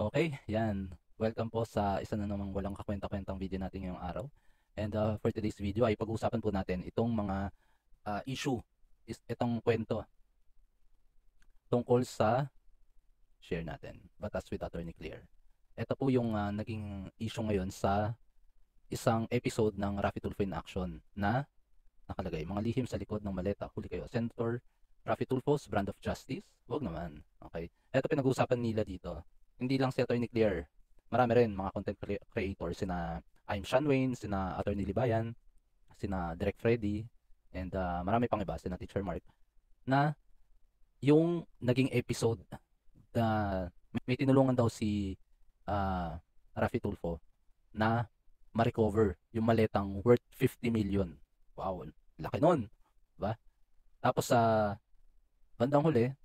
Okay, yan. Welcome po sa isa na namang walang kakwenta-kwentang video natin ngayong araw. And for today's video ay pag-uusapan po natin itong mga issue, itong kwento tungkol sa share natin, Batas with Attorney Claire. Ito po yung naging issue ngayon sa isang episode ng Raffy Tulfo in Action na nakalagay, mga lihim sa likod ng maleta, huli kayo. Senator Raffy Tulfo's brand of justice? Huwag naman. Okay. Ito pinag-uusapan nila dito. Hindi lang si Attorney Claire, marami rin mga content creators, sina I'm Sean Wayne, sina Attorney Libayan, sina Direk Freddy, and marami pang iba, sina Teacher Mark, na yung naging episode na may tinulungan daw si Raffy Tulfo na ma-recover yung maletang worth 50 million. Wow, laki nun, diba? Tapos sa bandang huli,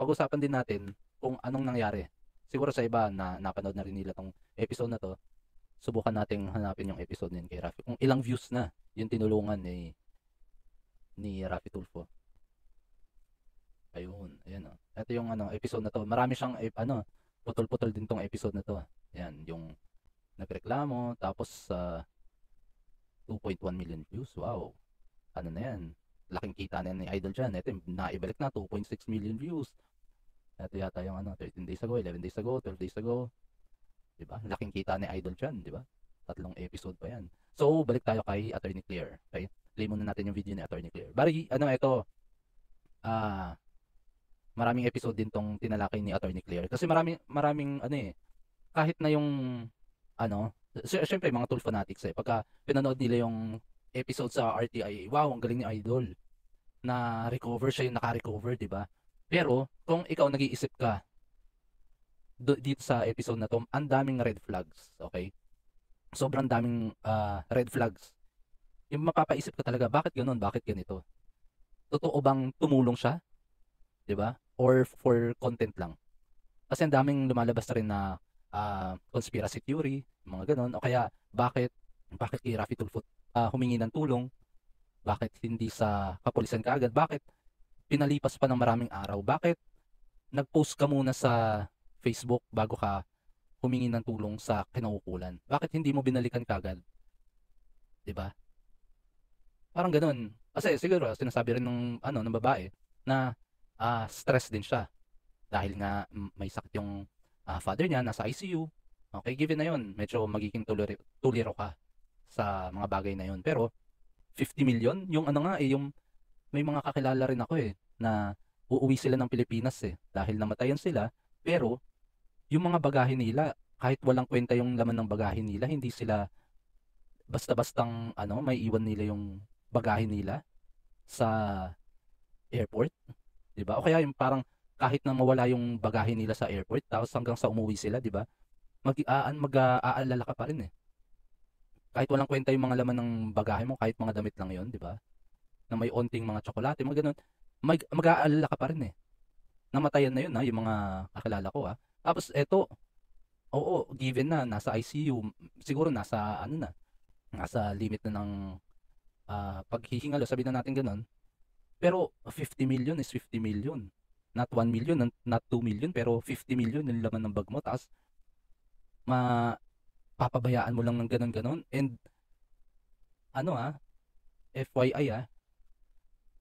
pag-usapan din natin kung anong nangyari. Siguro sa iba na napanood na rin nila tong episode na to, subukan nating hanapin yung episode din kay Raffy. Kung ilang views na yung tinulungan ni Raffy Tulfo. Ayun, ayan o. Ito yung episode na to. Marami siyang putol-putol din tong episode na to. Ayan, yung nagreklamo, tapos 2.1 million views. Wow. Ano na yan? Laking kita na yan ni Idol dyan. Ito, naibalik na 2.6 million views. Ito yata yung 13 days ago, 11 days ago, 12 days ago. Diba? Laking kita ni Idol dyan, diba? 3 episode pa yan. So, balik tayo kay Attorney Claire. Okay? Play muna natin yung video ni Attorney Claire. Bari, ito, maraming episode din tong tinalakay ni Attorney Claire. Kasi maraming kahit na yung, syempre mga Tulfo fanatics pagka pinanood nila yung episode sa RTI, wow, ang galing ni Idol. Na recover siya yung naka-recover, diba? Pero, kung ikaw nag-iisip ka dito sa episode na to, ang daming red flags, okay? Sobrang daming red flags. Yung mapapaisip ka talaga, bakit ganun? Bakit ganito? Totoo bang tumulong siya? Diba? Or for content lang? Kasi ang daming lumalabas na rin na conspiracy theory, mga ganun. O kaya, bakit kay Raffy Tulfo humingi ng tulong? Bakit hindi sa kapulisan kaagad? Bakit pinalipas pa ng maraming araw? Bakit nag-post ka muna sa Facebook bago ka humingi ng tulong sa kinaukulan? Bakit hindi mo binalikan kaagad? 'Di ba? Parang ganoon. Kasi siguro sinasabi rin ng babae na stress din siya dahil nga may sakit yung father niya, nasa ICU. Okay, given na 'yon, medyo magiging tuliro ka sa mga bagay na 'yon. Pero 50 million, yung yung may mga kakilala rin ako na uuwi sila ng Pilipinas dahil namatayan sila, pero yung mga bagahe nila, kahit walang kwenta yung laman ng bagahe nila, hindi sila basta-bastang may iwan nila yung bagahe nila sa airport, 'di ba? O kaya yung parang kahit na mawala yung bagahe nila sa airport, tapos hanggang sa umuwi sila, 'di ba? Mag-aalala ka pa rin Kahit walang kwenta yung mga laman ng bagahe mo, kahit mga damit lang 'yon, 'di ba? Na may onting mga tsokolate, mga ganun, mag-aalala ka pa rin namatayan na yun yung mga kakilala ko Tapos eto, oo, given na nasa ICU, siguro nasa nasa limit na ng paghihingalo, sabihin na natin ganun. Pero 50 million is 50 million. Not 1 million, not 2 million, pero 50 million yung laman ng bag mo. Tapos papabayaan mo lang ng ganun-ganun. And FYI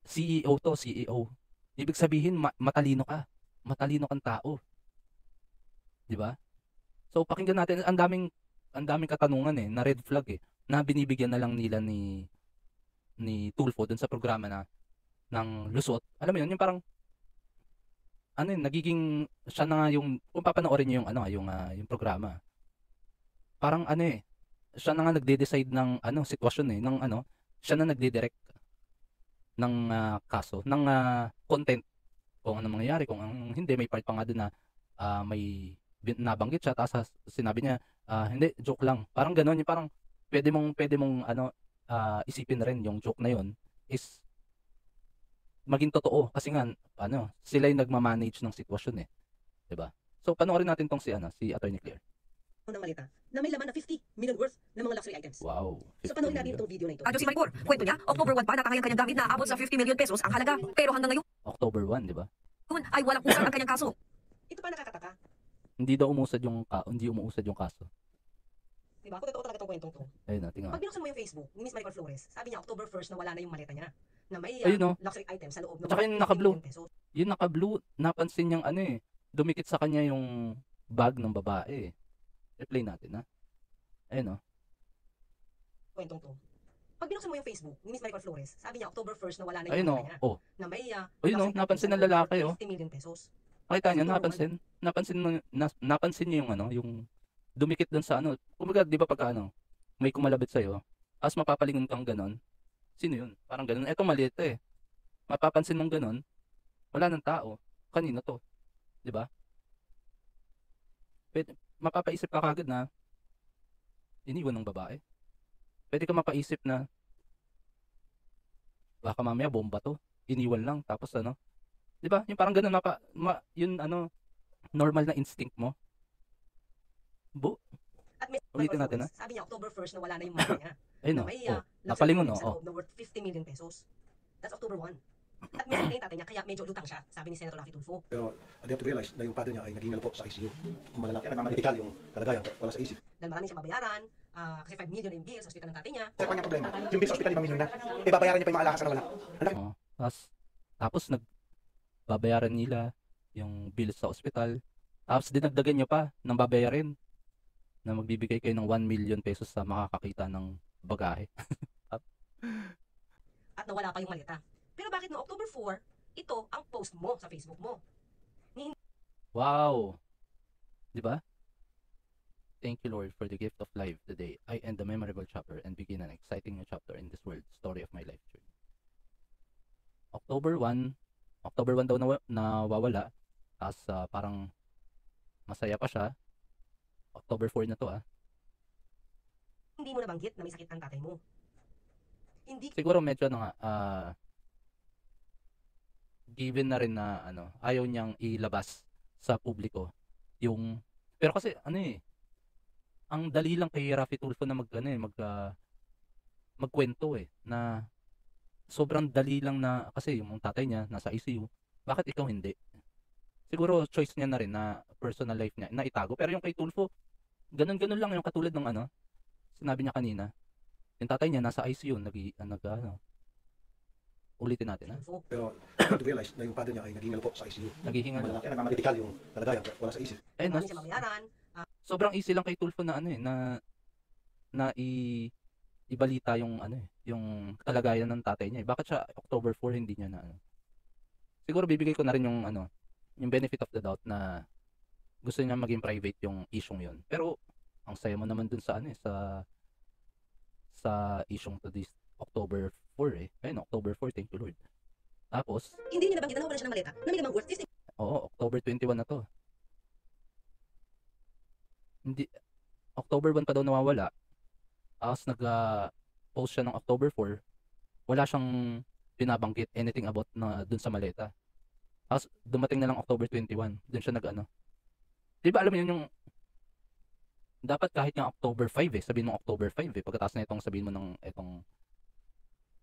CEO to, CEO. Ibig sabihin, matalino ka. Matalino kang tao. 'Di ba? So pakinggan natin, ang daming katanungan na red flag na binibigyan na lang nila ni Tulfo dun sa programa na ng lusot. Alam mo 'yun, yung parang nagiging siya na nga yung, kung papanoorin niyo yung programa. Parang siya na nga nagde-decide ng sitwasyon ng siya na nagde-direct ng kaso, ng content, kung ano mangyayari, kung hindi. May part pa nga doon na may nabanggit siya, tapos sinabi niya, hindi, joke lang. Parang gano'n, yung parang pwede mong isipin na rin yung joke na yon is maging totoo, kasi nga sila yung nagma-manage ng sitwasyon 'di ba? So panoorin natin tong si Attorney Claire. Ng maleta na may laman na 50 million worth ng mga luxury items. Wow. So panoorin natin itong video na ito. Si Maricor, kwento niya, October 1 pa natakay ang kanyang gamit na abot sa 50 million pesos ang halaga. Pero hanggang ngayon October 1, di ba? ay walang usap ang kanyang kaso. Ito pa nakakataka. Hindi daw umusad yung kaso. Diba? Kung totoo talaga itong kwentong to. Ayun na, tingnan. Pag binuksan mo yung Facebook ni Miss Maricol Flores, sabi niya October 1st na wala na yung maleta niya. Na may Ayun, oh. luxury items sa loob ng Tsaka yung 50 naka-blue. million pesos. Yung naka-blue, napansin niyang ano eh, dumikit sa kanya yung bag ng babae. Replay natin, ha? Ayun, oh. Kwentong to. Pag binuksan mo yung Facebook ni Miss Maricol Flores, sabi niya October 1st na wala na yung Ayun, maleta oh. niya. Oh. Na may Ayun, oh. luxury Napansin items ng sa loob lalaki, ng oh. 50 million pesos. Nakita niyo, napansin niyo yung ano, yung dumikit dun sa ano. Kumbaga, di ba pagka ano, may kumalabit sa'yo, as mapapalingon kang ganon, sino yun? Parang ganon. Eto maliit eh. Mapapansin mong ganon, wala ng tao. Kanino to? Di ba? Mapapaisip ka kagad na iniwan ng babae. Pwede ka mapaisip na baka mamaya bomba to. Iniwan lang tapos ano. 'Di ba? Yung parang ganoon yun ano normal na instinct mo. At Miss Ulitin Maricol natin, Flores, sabi niya October 1st na wala na yung maleta niya. Ayun Na oh. may Oh. luxury Napalingon items oh. sa loob na worth 50 million pesos. That's October 1. At may sakit tatay niya kaya medyo lutang siya, sabi ni Senator Raffy Tulfo. Pero they have to realize na yung father niya ay naging po sa ICU. Malalaki, nagmamatikal yung kalagayan, wala sa isip. Dahil marami siyang babayaran, kasi 5 million yung bills sa hospital ng tatay niya. Sa kanyang problema, yung bill sa ospital 5 million na, babayaran niya pa yung mga alakas na wala. Oh. Tapos babayaran nila yung bill sa ospital. Tapos dinagdagan nyo pa ng babayarin na magbibigay kayo ng 1 million pesos sa makakakita ng bagahe. At nawala pa yung maleta. Pero bakit no October 4, ito ang post mo sa Facebook mo? Wow! Di ba? Thank you, Lord, for the gift of life today. I end a memorable chapter and begin an exciting new chapter in this world story of my life journey. October 1 daw nawawala. As parang masaya pa siya. October 4 na to Hindi mo nabanggit na may sakit ang tatay mo. Hindi Siguro medyo given na rin na ano, ayaw niyang ilabas sa publiko yung pero kasi ano ang dali lang kay Raffy Tulfo na magkwento na sobrang dali lang na kasi yung tatay niya nasa ICU, bakit ikaw hindi? Siguro choice niya na rin na personal life niya na itago, pero yung kay Tulfo ganun lang yung katulad ng ano sinabi niya kanina, yung tatay niya nasa ICU ulitin natin Pero they have to realize na yung father niya ay naging po sa ICU. naghihingal. Malalaki, nagmamatikal yung kalagayan, wala sa isip. marami siyang babayaran, Sobrang easy lang kay Tulfo na ibalita yung yung kalagayan ng tatay niya. Bakit siya October 4 hindi niya na Siguro bibigay ko na rin yung yung benefit of the doubt na gusto niya maging private yung isyong yon. Pero ang saya mo naman dun sa sa isyong to this October 4 Ayun, October 4, thank you Lord. Tapos, hindi niya nabanggit na nawala siya ng maleta na may lamang worth 50 oo, October 21 na to. Hindi, October 1 pa daw nawawala. Tapos nag-post siya ng October 4. Wala siyang binabanggit anything about na dun sa maleta. Tapos dumating na lang October 21. Dun siya Di ba alam mo yun yung dapat kahit yung October 5 sabihin mo October 5 pagkatapos na itong sabihin mo ng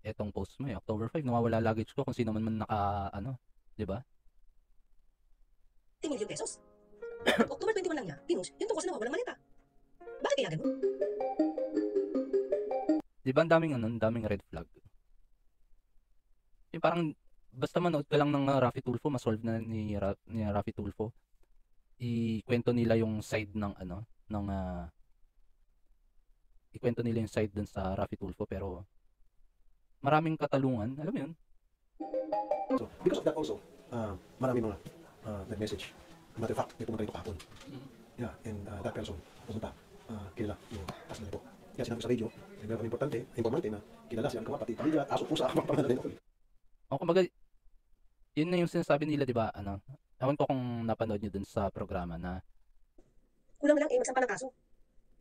etong post mo October 5 nawawala luggage ko kung sino man naka di ba? 10 million pesos. October 21 lang niya, pinost yung tungkol sa nawawalang maleta. Bakit kaya ganun? Di ba ang daming red flag? Yung parang basta manood ka lang ng Raffy Tulfo, ma-solve na ni Raffy Tulfo. Ikwento nila yung side ng ikwento nila yung side dun sa Raffy Tulfo pero maraming katalungan, alam mo yun? So, because of that also, marami mga nag-message. Matter of fact, may pumunta rito kahapon. Yeah, and that person pumunta kilala yung as na ito. Kaya sinabi sa radio, may importante na kilala siya ang pati pamilya, aso pusa, mga pangalan nito. O kumbaga, yun na yung sinasabi nila, di ba? Ewan ko kung napanood nyo dun sa programa na Kulang lang magsampa ng kaso.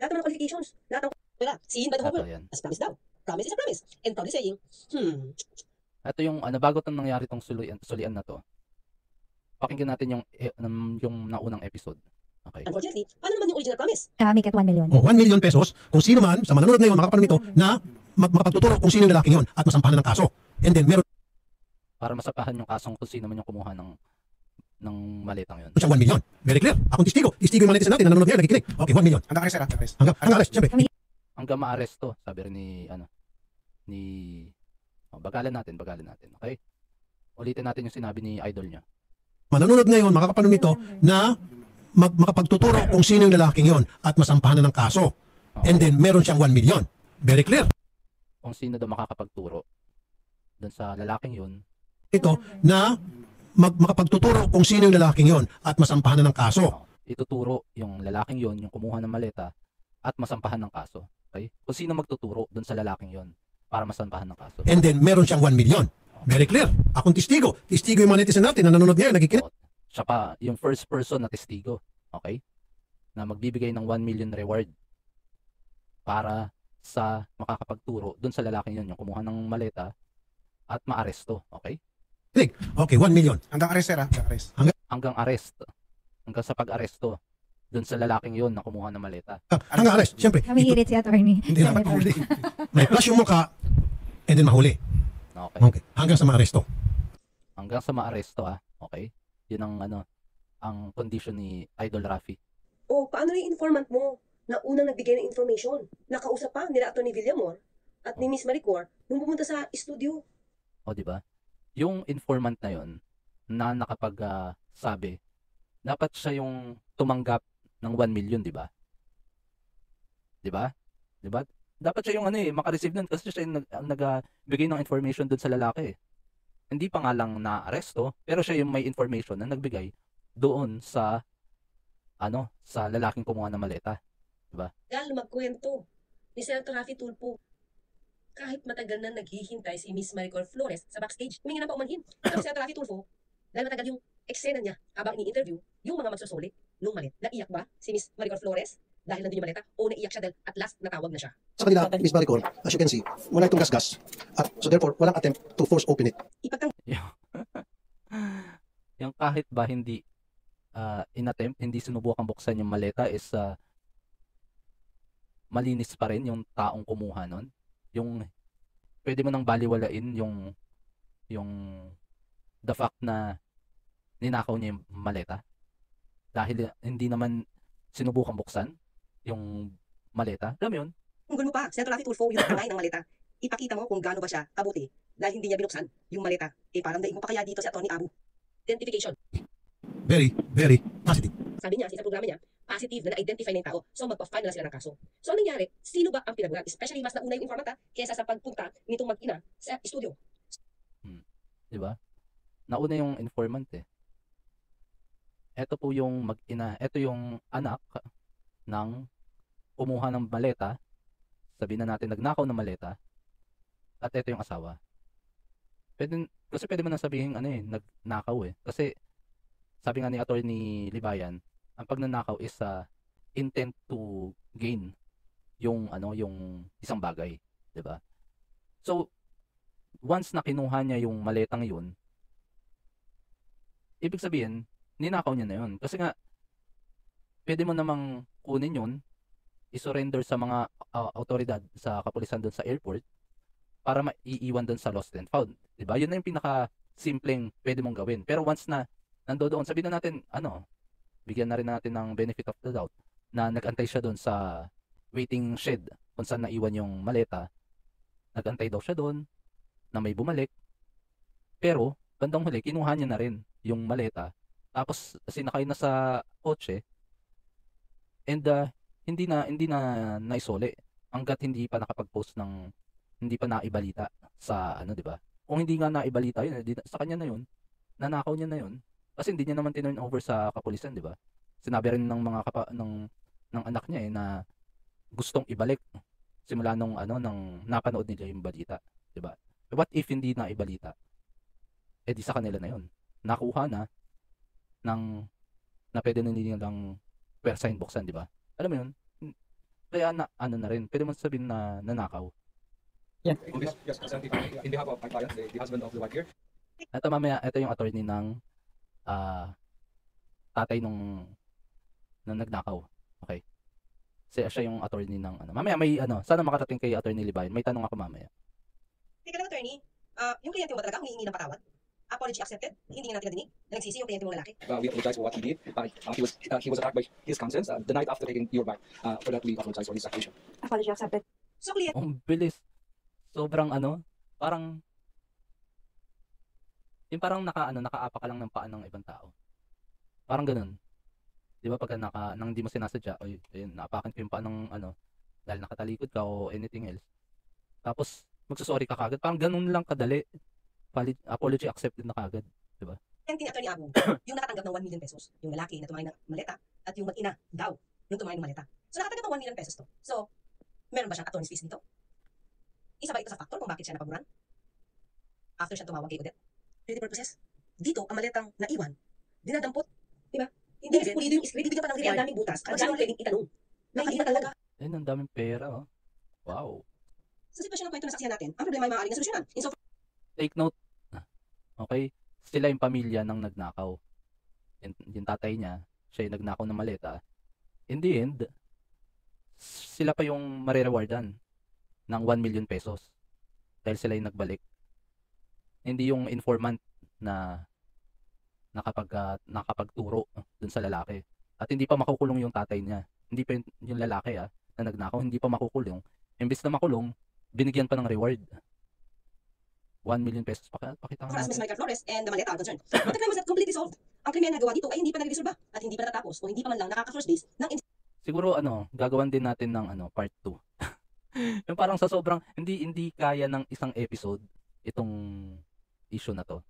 Lahat naman ng qualifications, lahat ng wala, seen by the whole ito world. yan. As promised daw. Promise is a promise. And proudly saying, Ito yung bago itong nangyari tong sulian na to. Pakinggan natin yung naunang episode. Okay. unfortunately, paano naman yung original promise? Make it 1 million. O 1 million pesos kung sino man sa mananood ngayon makakapanood nito na makapagtuturo kung sino yung lalaking yun at masampahan ng kaso. And then meron Para masapahan yung kasong kung sino man yung kumuha ng ng maletang yun. siyang 1 million. Very clear. Akong testigo. Testigo yung mga netizen natin na nanonood ngayon, nakikinig. Okay, 1 million. Hanggang arrest, sir, arrest. Hanggang arrest, siyempre. Hanggang maaresto, sabi rin ni bagalan natin, okay? Ulitin natin yung sinabi ni idol niya. Manonood ngayon, makakapanon nito na makapagtuturo kung sino yung lalaking yon at masampahan na ng kaso. And then, meron siyang 1 million. Very clear. Kung sino daw makakapagturo doon sa lalaking yun, Ito na makapagtuturo kung sino yung lalaking yon at masampahan na ng kaso. ituturo yung lalaking yun, yung kumuha ng maleta, at masampahan ng kaso. Okay? Kung sino magtuturo doon sa lalaking yun para masampahan ng kaso. And then, meron siyang 1 million. Very clear. Akong testigo. Testigo yung mga netizen natin na nanonood ngayon, nakikinig. Siya pa, yung first person na testigo, okay? Na magbibigay ng 1 million reward para sa makakapagturo doon sa lalaking yun, yung kumuha ng maleta at maaresto, okay? Okay, 1 million. Hanggang arrest, sir, hanggang arrest. Hanggang arrest. Hanggang sa pag-aresto doon sa lalaking yun na kumuha ng maleta. Hanggang arrest, siyempre. Namihirit si attorney. Hindi naman huli. May flash yung mukha and then mahuli. Okay? Okay. Hanggang sa maaresto. Hanggang sa maaresto, okay? Yun ang condition ni Idol Rafi. O, paano na yung informant mo na unang nagbigay ng information? Nakausap pa nila Atty. Villamor at ni Miss Maricor nung pumunta sa studio. O, di ba? Yung informant na yun na sabi, dapat siya yung tumanggap ng 1 million, di ba? Di ba? Di ba? Dapat siya yung makareceive nun kasi siya yung nagbigay ng information dun sa lalaki. Hindi pa nga lang na-aresto, pero siya yung may information na nagbigay doon sa sa lalaking kumuha ng maleta. Diba? Gal, magkwento ni Senator Rafi Tulfo. Kahit matagal na naghihintay si Miss Maricor Flores sa backstage, humingi na paumanhin. Pero si Senator Rafi Tulfo, dahil matagal yung eksena niya habang ini-interview yung mga magsusuli nung malet. Naiyak ba si Miss Maricor Flores dahil nandun yung maleta o naiyak siya dahil at last natawag na siya? Sa kanila, Miss Maricor, as you can see, wala itong gas-gas. At so therefore, walang attempt to force open it. Yung kahit ba hindi inattempt, hindi sinubukang buksan yung maleta is malinis pa rin yung taong kumuha nun. Yung pwede mo nang baliwalain yung the fact na ninakaw niya yung maleta dahil hindi naman sinubukang buksan yung maleta. Alam mo yun? Kung mo pa, Senator Rafi Tulfo, yung kamay ng maleta, ipakita mo kung gaano ba siya kabuti dahil hindi niya binuksan yung maleta. Parang daig mo pa kaya dito si Atty. Abu. Identification. Very, very positive. Sabi niya, sa programa niya, positive na na-identify na yung tao. So, magpa-file na sila ng kaso. So, anong nangyari? Sino ba ang pinagulat? Especially, mas nauna yung informant kaysa sa pagpunta nitong mag-ina sa studio. Diba? Nauna yung informant Ito po yung mag-ina. Ito yung anak ng kumuha ng maleta. Sabihin na natin, nagnakaw ng maleta. At ito yung asawa. Kasi pwede mo nang sabihin, nagnakaw Kasi, sabi nga ni Attorney Libayan, ang pagnanakaw is intent to gain yung isang bagay, 'di ba? So once na kinuha niya yung maletang yun, ibig sabihin ninakaw niya na yun. Kasi nga pwede mo namang kunin yun, i-surrender sa mga autoridad sa kapulisan doon sa airport para maiiwan doon sa lost and found, 'di ba? Yun na yung pinaka simpleng pwede mong gawin. Pero once na nandoon, sabihin na natin, bigyan na rin natin ng benefit of the doubt na nag-antay siya doon sa waiting shed kung saan naiwan yung maleta. Nag-antay daw siya doon na may bumalik. Pero, bandang huli, kinuha niya na rin yung maleta. Tapos, sinakay na sa kotse. And, hindi na naisole hanggat hindi pa nakapag-post hindi pa naibalita sa, di ba? Kung hindi nga naibalita yun, sa kanya na yun, nanakaw niya na yun. Kasi hindi niya naman tinurn over sa kapulisan, di ba? Sinabi rin ng mga ng anak niya na gustong ibalik simula nung napanood nila yung balita, di ba? What if hindi na ibalita? Di sa kanila na yun. Nakuha na na pwede na nilang pwersahin buksan, di ba? Alam mo yun? Kaya na rin, pwede mo sabihin na nanakaw. Yeah. Yes, in behalf of my client, the husband of the wife here. Ito mamaya, ito yung attorney ng tatay nung nagnakaw. Okay. Siya yung attorney ng Mamaya may sana makarating kay Attorney Libayan. May tanong ako mamaya. Teka lang, attorney. Yung kliyente mo talaga humihingi ng patawad? Apology accepted. Hindi nga natin nadinig na nagsisi yung kliyente mong lalaki. We apologize for what he did. He was attacked by his conscience the night after taking your bag. For that, we apologize for this accusation. Apology accepted. So, kliyente, Ang bilis. Sobrang parang yung parang nakaapa ka lang ng paa ng ibang tao. Parang ganun. 'Di ba pagka nang hindi mo sinasadya, ay ayun, naapakan ko yung paa ng dahil nakatalikod ka o anything else. Tapos magsusorry ka kagad. Parang ganun lang kadali. Apology accepted na kagad, 'di ba? ni Atty. Abu, yung nakatanggap ng 1 million pesos, yung lalaki na tumahay ng maleta, at yung mag-ina daw, yung tumahay ng maleta. So, nakatanggap ng 1 million pesos to. So, meron ba siyang attorney's fees nito? Isa ba ito sa factor kung bakit siya napaguran? After siya tumawag kay Odette? Security purposes. Dito, ang maletang naiwan, dinadampot. Diba? Hindi kasi pulido yung script, bibigyan pa ng reward. Ang daming butas. Magkano pwedeng itanong? Nakahina talaga. Ayun, ang daming pera, oh. Wow. Sa sitwasyon ng kwento na saksihan natin, ang problema ay maaaring nasolusyonan. In so Take note. Okay? Sila yung pamilya ng nagnakaw. Yung tatay niya, siya yung nagnakaw ng maleta. In the end, sila pa yung marerewardan ng 1 million pesos. Dahil sila yung nagbalik. Hindi yung informant na nakapagturo dun sa lalaki. At hindi pa makukulong yung tatay niya. Hindi pa yung lalaki na nagnakaw, hindi pa makukulong. Imbis na makulong, binigyan pa ng reward. 1 million pesos. Pakita nga as Ms. natin. Michael Flores and the maleta are concerned. But the crime was not completely solved. Ang krimen na gawa dito ay hindi pa nagresolba at hindi pa natatapos o hindi pa man lang nakaka-first base ng Siguro gagawan din natin ng part 2. Yung parang sa sobrang hindi kaya ng isang episode itong issue na to.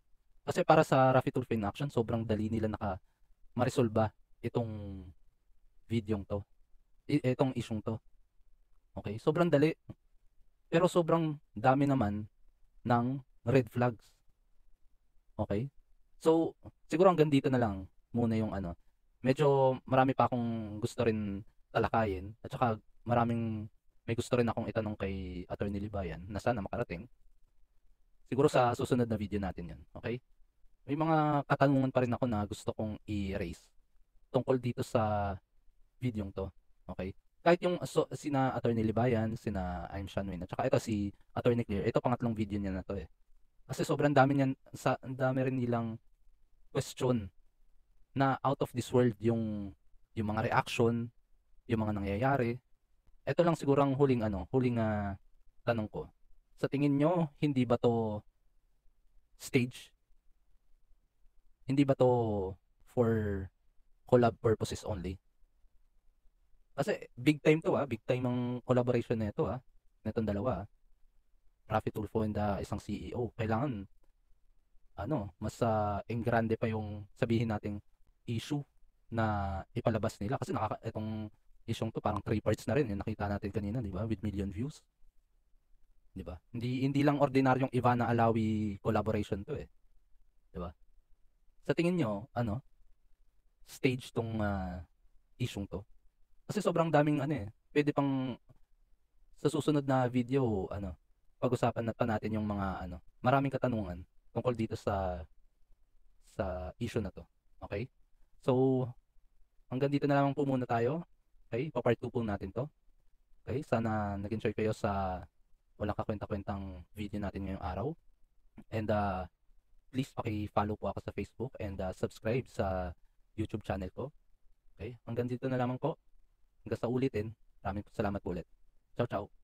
Kasi para sa Raffy Tulfo in Action, sobrang dali nila maresolba itong videong to. Itong isyong to. Okay? Sobrang dali. Pero sobrang dami naman ng red flags. Okay? So, siguro hanggang dito na lang muna yung medyo marami pa akong gusto rin talakayin at saka may gusto rin akong itanong kay Attorney Libayan na sana makarating. Siguro sa susunod na video natin yan. Okay? May mga katanungan pa rin ako na gusto kong i-raise tungkol dito sa videong to. Okay? Kahit yung sina Attorney Libayan, sina I'm Shanwin, at saka ito si Attorney Clear, ito pangatlong video niya na to eh. Kasi sobrang dami dami rin nilang question na out of this world yung mga reaction, yung mga nangyayari. Ito lang siguro ang huling tanong ko. Sa tingin nyo, hindi ba to stage? Hindi ba to for collab purposes only? Kasi big time to big time ang collaboration na ito netong dalawa Raffy Tulfo and isang CEO. Kailangan mas engrande pa yung sabihin nating issue na ipalabas nila kasi itong isyong to parang 3 parts na rin nakita natin kanina, di ba, with million views, di ba? Hindi lang ordinaryong Ivana Alawi collaboration to di ba? Sa tingin nyo stage tong isyong to? Kasi sobrang daming pwede pang sa susunod na video pag-usapan pa natin yung mga maraming katanungan tungkol dito sa issue na to. Okay? So hanggang dito na lang po muna tayo. Okay? Pa-part 2 po natin to. Okay? Sana nag-enjoy kayo sa walang kakwenta-kwentang video natin ngayong araw. And please paki-follow po ako sa Facebook and subscribe sa YouTube channel ko. Okay? Hanggang dito na lamang po. Hanggang sa ulitin. Maraming salamat po ulit. Ciao, ciao.